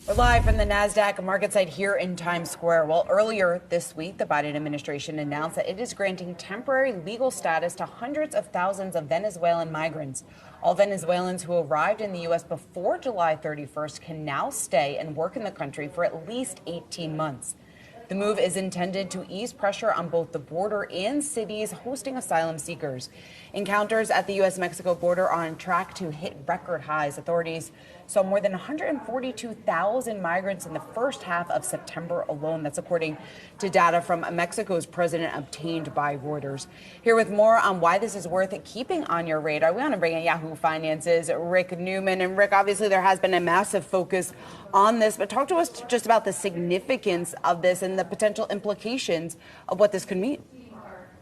We're live from the NASDAQ market site here in Times Square. Well, earlier this week, the Biden administration announced that it is granting temporary legal status to hundreds of thousands of Venezuelan migrants. All Venezuelans who arrived in the U.S. before July 31st can now stay and work in the country for at least 18 months. The move is intended to ease pressure on both the border and cities hosting asylum seekers. Encounters at the U.S.-Mexico border are on track to hit record highs. Authorities saw more than 142,000 migrants in the first half of September alone. That's according to data from Mexico's president obtained by Reuters. Here with more on why this is worth keeping on your radar, we want to bring in Yahoo Finance's Rick Newman. And Rick, obviously there has been a massive focus on this, but talk to us just about the significance of this and the potential implications of what this could mean.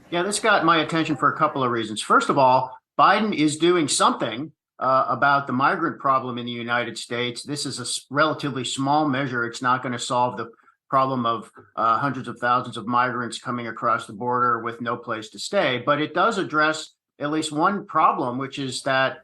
Yeah, this got my attention for a couple of reasons. First of all, Biden is doing something about the migrant problem in the United States. This is a relatively small measure. It's not going to solve the problem of hundreds of thousands of migrants coming across the border with no place to stay. But it does address at least one problem, which is that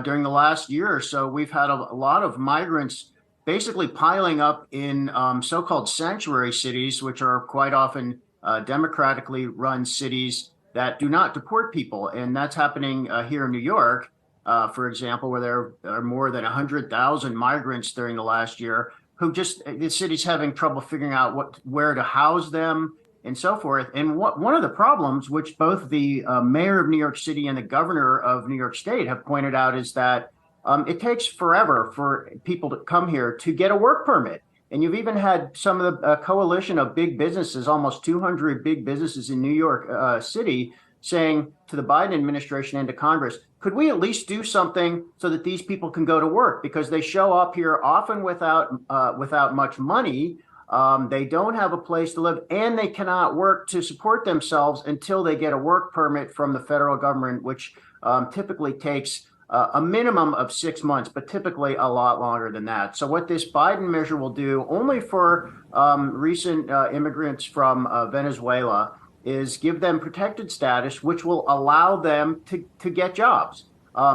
during the last year or so, we've had a lot of migrants basically piling up in so-called sanctuary cities, which are quite often democratically run cities that do not deport people. And that's happening here in New York, for example, where there are more than 100,000 migrants during the last year who the city's having trouble figuring out where to house them and so forth. And one of the problems, which both the mayor of New York City and the governor of New York State have pointed out, is that it takes forever for people to come here to get a work permit. And you've even had some of the coalition of big businesses, almost 200 big businesses in New York City, saying to the Biden administration and to Congress, could we at least do something so that these people can go to work? Because they show up here often without much money. They don't have a place to live, and they cannot work to support themselves until they get a work permit from the federal government, which typically takes a minimum of 6 months, but typically a lot longer than that. So what this Biden measure will do only for recent immigrants from Venezuela is give them protected status, which will allow them to get jobs.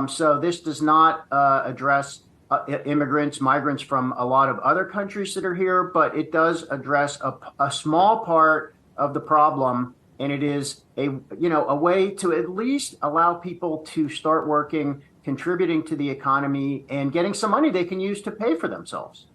So this does not address migrants from a lot of other countries that are here, but it does address a small part of the problem. And it is a way to at least allow people to start working, contributing to the economy, and getting some money they can use to pay for themselves.